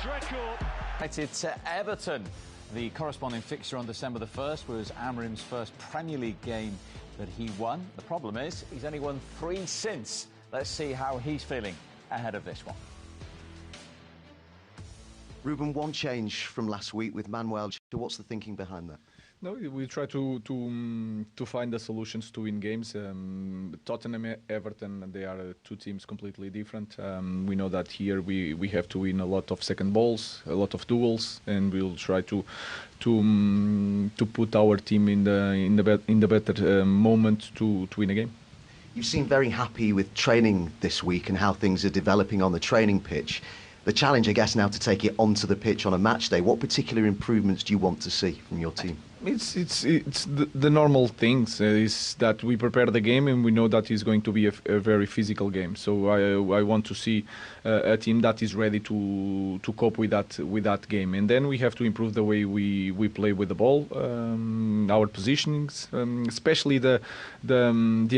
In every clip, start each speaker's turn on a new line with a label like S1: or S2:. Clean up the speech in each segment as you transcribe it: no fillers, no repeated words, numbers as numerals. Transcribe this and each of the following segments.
S1: United to Everton. The corresponding fixture on December the 1st was Amorim's first Premier League game that he won. The problem is he's only won 3 since. Let's see how he's feeling ahead of this one.
S2: Ruben, one change from last week with ManUtd. What's the thinking behind that?
S3: No, we try to find the solutions to win games. Tottenham, Everton, they are 2 teams completely different. We know that here we have to win a lot of second balls, a lot of duels, and we'll try to put our team in the better moment to win a game.
S2: You seem very happy with training this week and how things are developing on the training pitch. The challenge, I guess, now to take it onto the pitch on a match day. What particular improvements do you want to see from your team?
S3: It's the normal things. Is that we prepare the game and we know that it's going to be a very physical game. So I want to see a team that is ready to cope with that game. And then we have to improve the way we play with the ball, our positionings, especially the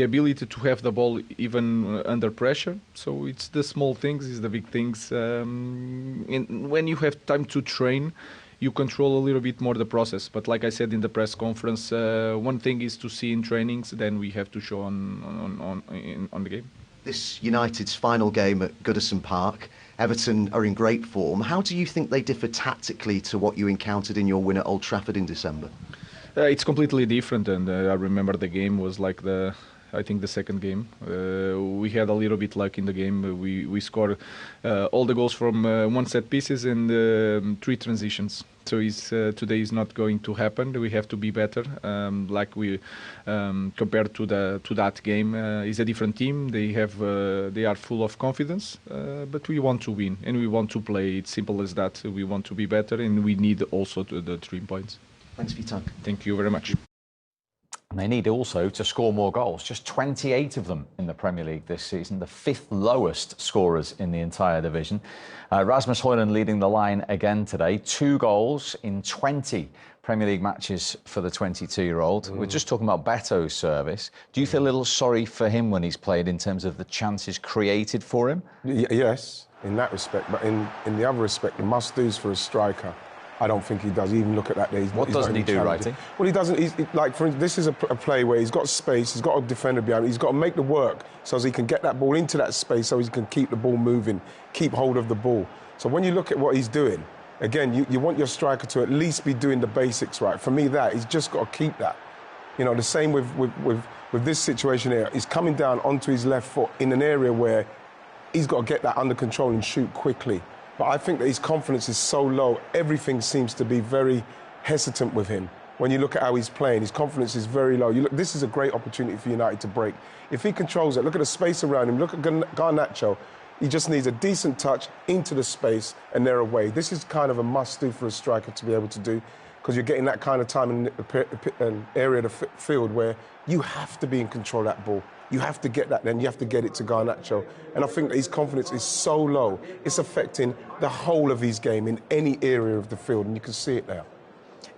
S3: ability to have the ball even under pressure. So it's the small things, it's the big things. And when you have time to train, you control a little bit more the process. But like I said in the press conference, one thing is to see in trainings, then we have to show on the game.
S2: This United's final game at Goodison Park, Everton are in great form. How do you think they differ tactically to what you encountered in your win at Old Trafford in December?
S3: It's completely different, and I remember the game was like I think the second game. We had a little bit luck in the game. We scored all the goals from 1 set pieces and 3 transitions. So today is not going to happen. We have to be better. Like we compared to that game, it's a different team. They are full of confidence, but we want to win and we want to play. It's simple as that. We want to be better, and we need also the 3 points.
S2: Thanks for your time.
S3: Thank you very much.
S1: And they need also to score more goals, just 28 of them in the Premier League this season, the 5th lowest scorers in the entire division. Rasmus Højlund leading the line again today, 2 goals in 20 Premier League matches for the 22-year-old. We're just talking about Beto's service. Do you feel a little sorry for him when he's played in terms of the chances created for him?
S4: Yes, in that respect, but in the other respect, the must-dos for a striker, I don't think he does. Even look at that day.
S1: What doesn't he do, Righty?
S4: Well, he doesn't. Like, for instance, this is a play where he's got space, he's got a defender behind him, he's got to make the work so he can get that ball into that space so he can keep the ball moving, keep hold of the ball. So when you look at what he's doing, again, you want your striker to at least be doing the basics right. For me, he's just got to keep that. You know, the same with this situation here. He's coming down onto his left foot in an area where he's got to get that under control and shoot quickly. But I think that his confidence is so low, everything seems to be very hesitant with him. When you look at how he's playing, his confidence is very low. This is a great opportunity for United to break. If he controls it, look at the space around him, look at Garnacho. He just needs a decent touch into the space and they're away. This is kind of a must-do for a striker to be able to do, because you're getting that kind of time in an area of the field where you have to be in control of that ball. You have to get that, then you have to get it to Garnacho. And I think that his confidence is so low, it's affecting the whole of his game in any area of the field, and you can see it now.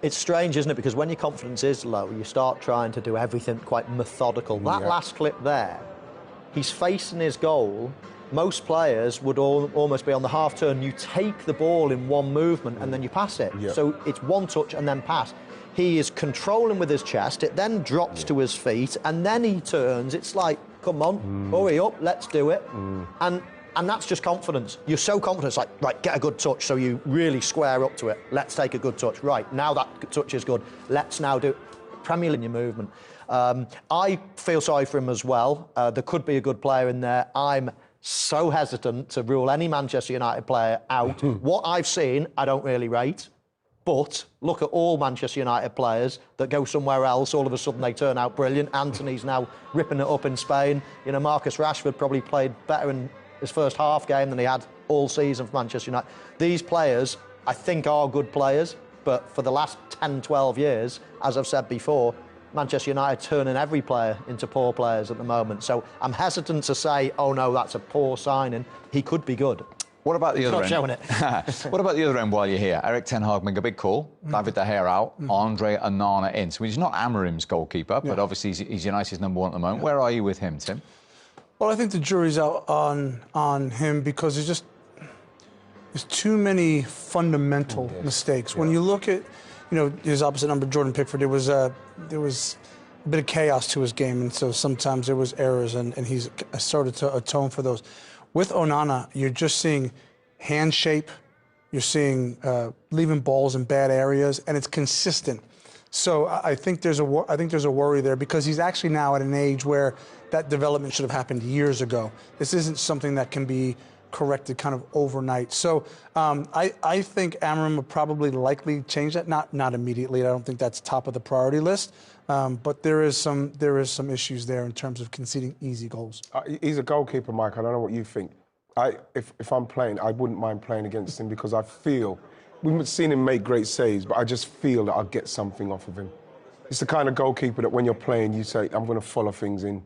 S5: It's strange, isn't it? Because when your confidence is low, you start trying to do everything quite methodical. That last clip there, he's facing his goal. Most players would almost be on the half turn. You take the ball in one movement and then you pass it. So it's one touch and then pass. He is controlling with his chest, it then drops to his feet, and then he turns. It's like, come on, hurry up, let's do it. And that's just confidence. You're so confident, it's like, right, get a good touch, so you really square up to it. Let's take a good touch. Right, now that touch is good. Let's now do Premier League movement. I feel sorry for him as well. There could be a good player in there. I'm so hesitant to rule any Manchester United player out. What I've seen, I don't really rate. But look at all Manchester United players that go somewhere else, all of a sudden they turn out brilliant. Anthony's now ripping it up in Spain. You know, Marcus Rashford probably played better in his first half game than he had all season for Manchester United. These players, I think, are good players, but for the last 10, 12 years, as I've said before, Manchester United turning every player into poor players at the moment. So I'm hesitant to say, oh no, that's a poor signing. He could be good.
S1: What about the other end?
S5: Not showing it.
S1: What about the other end while you're here? Erik ten Hag make a big call. David De Gea out. Andre Onana in. So he's not Amorim's goalkeeper, but obviously he's United's #1 at the moment. Where are you with him, Tim?
S6: Well, I think the jury's out on him because he's just... There's too many fundamental mistakes. When you look at, his opposite number, Jordan Pickford, there was a bit of chaos to his game, and so sometimes there was errors, and he's started to atone for those. With Onana, you're just seeing hand shape, you're seeing leaving balls in bad areas, and it's consistent. So I think there's a worry there, because he's actually now at an age where that development should have happened years ago. This isn't something that can be corrected kind of overnight. So I think Amorim would probably likely change that, not immediately. I don't think that's top of the priority list, but there is some issues there in terms of conceding easy goals.
S4: He's a goalkeeper, Mike. I don't know what you think. If I'm playing, I wouldn't mind playing against him, because I feel, we've seen him make great saves, but I just feel that I'll get something off of him. It's the kind of goalkeeper that when you're playing, you say, I'm going to follow things in.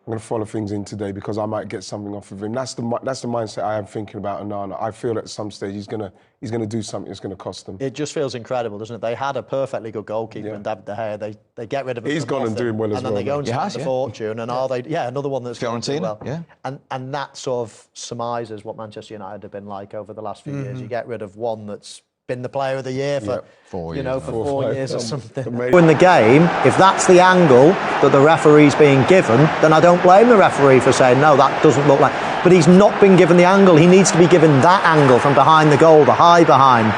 S4: I'm going to follow things in today because I might get something off of him. That's the mindset I am thinking about Onana. I feel at some stage he's going to do something that's going to cost them.
S5: It just feels incredible, doesn't it? They had a perfectly good goalkeeper in David De Gea. They get rid of him.
S4: He's gone and doing well as well.
S5: And then they go and spend a fortune. And are they? Yeah, another one that's
S1: Fiorentina.
S5: Well. And that sort of surmises what Manchester United have been like over the last few years. You get rid of one that's been the player of the year for 4 years, for 4 years or something. In the game, if that's the angle that the referee's being given, then I don't blame the referee for saying, no, that doesn't look like. But he's not been given the angle. He needs to be given that angle from behind the goal, the high behind,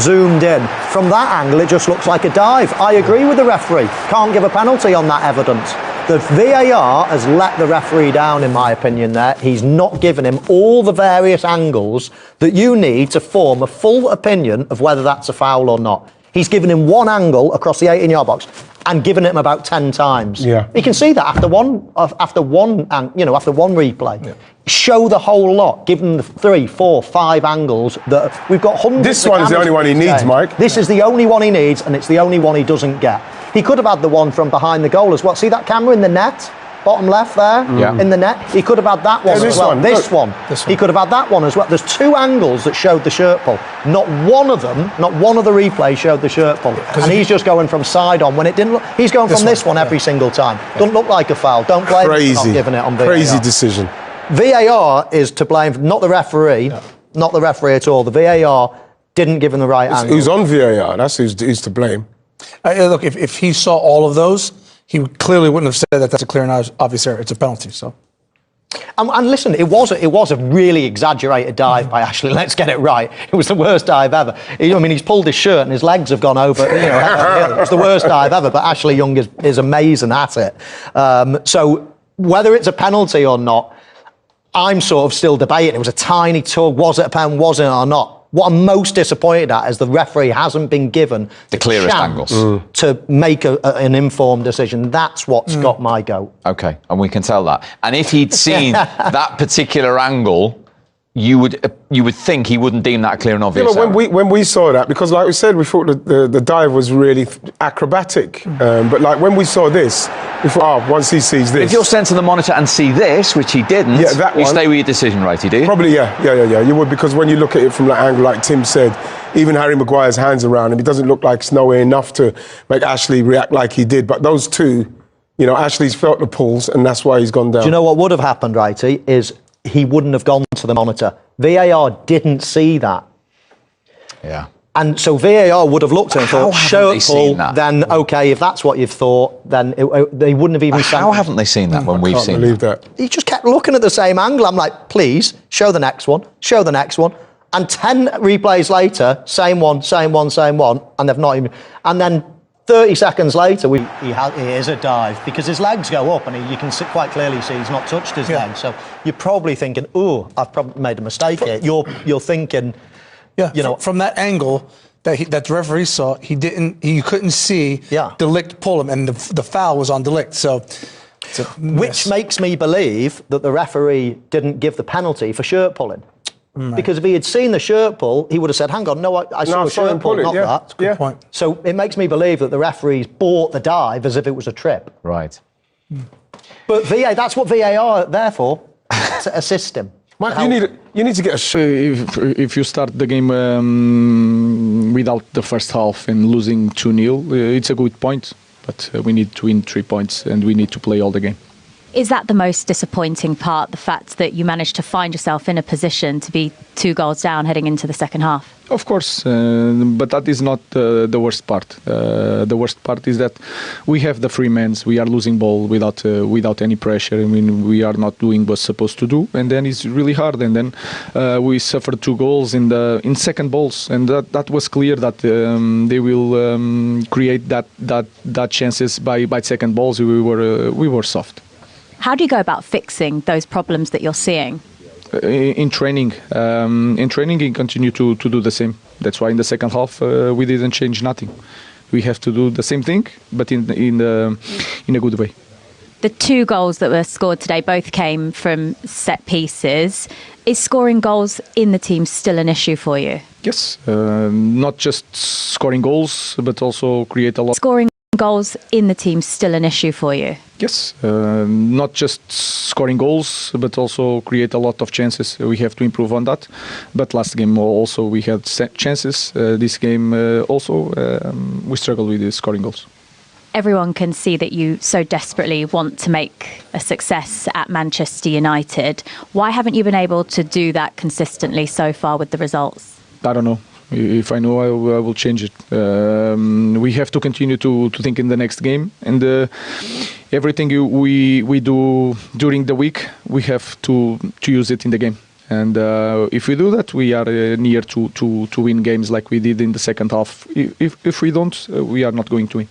S5: zoomed in. From that angle, it just looks like a dive. I agree with the referee. Can't give a penalty on that evidence. The VAR has let the referee down, in my opinion, there. He's not given him all the various angles that you need to form a full opinion of whether that's a foul or not. He's given him one angle across the 18-yard box and given it him about 10 times.
S4: Yeah.
S5: You can see that after one replay. Yeah. Show the whole lot. Give them the 3, 4, 5 angles that we've got hundreds.
S4: This one's the only one he needs, Mike.
S5: This is the only one he needs, and it's the only one he doesn't get. He could have had the one from behind the goal as well. See that camera in the net? Bottom left there, in the net. He could have had that one as well. This one. He could have had that one as well. There's 2 angles that showed the shirt pull. Not one of the replays showed the shirt pull. And he's just going from side on when it didn't look. He's going from this one every single time. Doesn't look like a foul. Don't blame him for not giving it on VAR.
S4: Crazy decision.
S5: VAR is to blame, not the referee, not the referee at all. The VAR didn't give him the right angle.
S4: Who's on VAR? That's who's to blame.
S6: Look, if he saw all of those, he clearly wouldn't have said that that's a clear and obvious error. It's a penalty. So,
S5: and listen, it was a really exaggerated dive by Ashley. Let's get it right. It was the worst dive ever. He's pulled his shirt and his legs have gone over. It was the worst dive ever. But Ashley Young is amazing at it. So whether it's a penalty or not, I'm sort of still debating. It was a tiny tug. Was it a pen? Was it or not? What I'm most disappointed at is the referee hasn't been given
S1: the clearest angles
S5: to make an informed decision. That's what's got my goat.
S1: Okay, and we can tell that. And if he'd seen that particular angle, you would think he wouldn't deem that clear and obvious.
S4: Yeah, but when we saw that, because like we said, we thought the dive was really acrobatic. But like when we saw this, we thought, once he sees this.
S1: If you're sent to the monitor and see this, which he didn't, you stay with your decision, righty, do you?
S4: Probably, yeah. You would, because when you look at it from that angle, like Tim said, even Harry Maguire's hands around him, it doesn't look like it's nowhere enough to make Ashley react like he did. But those two, Ashley's felt the pulls, and that's why he's gone down.
S5: Do you know what would have happened, righty, is he wouldn't have gone to the monitor. VAR didn't see that.
S1: Yeah.
S5: And so VAR would have looked at it and thought, shirt pull, then okay, if that's what you've thought, then they wouldn't have even sent
S1: How haven't they seen that when we've seen
S4: believe that?
S5: He just kept looking at the same angle. I'm like, please, show the next one, show the next one. And 10 replays later, same one, and they've not even... And then 30 seconds later, he is a dive because his legs go up and you can quite clearly see he's not touched his legs. So you're probably thinking, I've probably made a mistake here. You're thinking...
S6: Yeah, from that angle that the referee saw, he couldn't see De Ligt pull him, and the foul was on De Ligt. So,
S5: which makes me believe that the referee didn't give the penalty for shirt pulling. Right. Because if he had seen the shirt pull, he would have said, "Hang on, no, I saw a shirt pull, not that."
S6: That's a good point.
S5: So it makes me believe that the referees bought the dive as if it was a trip.
S1: Right.
S5: But that's what VAR are there for, to assist him.
S4: Mike, you need to get a
S3: if you start the game without the first half and losing 2-0, it's a good point. But we need to win 3 points and we need to play all the game.
S7: Is that the most disappointing part, the fact that you managed to find yourself in a position to be 2 goals down heading into the second half?
S3: Of course, but that is not the worst part. The worst part is that we have the free men. We are losing ball without any pressure. I mean, we are not doing what's supposed to do, and then it's really hard. And then we suffered 2 goals in second balls, and that was clear that they will create that chances by second balls. We were soft.
S7: How do you go about fixing those problems that you're seeing?
S3: In training, we continue to do the same. That's why in the second half we didn't change nothing. We have to do the same thing, but in a good way.
S7: The 2 goals that were scored today both came from set pieces. Is scoring goals in the team still an issue for you?
S3: Yes, not just scoring goals, but also create a lot.
S7: Scoring goals in the team still an issue for you?
S3: Yes, not just scoring goals, but also create a lot of chances. We have to improve on that. But last game also we had chances. This game also we struggled with the scoring goals.
S7: Everyone can see that you so desperately want to make a success at Manchester United. Why haven't you been able to do that consistently so far with the results?
S3: I don't know. If I know, I will change it. We have to continue to think in the next game, and everything we do during the week, we have to use it in the game. And if we do that, we are near to win games like we did in the second half. If we don't, we are not going to win.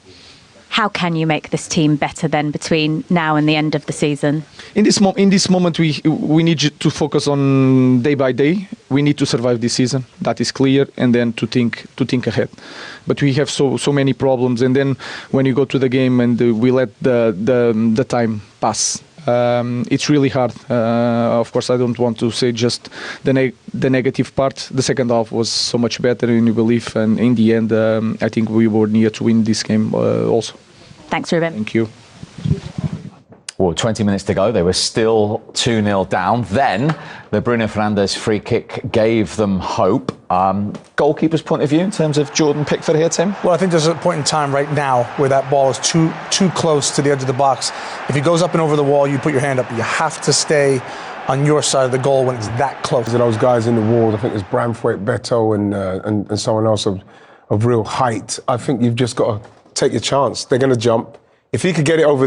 S7: How can you make this team better then between now and the end of the season?
S3: In this moment, we need to focus on day by day. We need to survive this season. That is clear, and then to think ahead. But we have so many problems, and then when you go to the game and we let the time pass, it's really hard. Of course, I don't want to say just the negative part. The second half was so much better, and you believe. And in the end, I think we were near to win this game also.
S7: Thanks, Ruben.
S3: Thank you.
S1: Well, 20 minutes to go. They were still 2-0 down. Then the Bruno Fernandes free kick gave them hope. Goalkeeper's point of view in terms of Jordan Pickford here, Tim?
S6: Well, I think there's a point in time right now where that ball is too close to the edge of the box. If he goes up and over the wall, you put your hand up. You have to stay on your side of the goal when it's that close.
S4: Those guys in the wall, I think there's Branthwaite, Beto and someone else of real height. I think you've just got to take your chance. They're going to jump. If he could get it over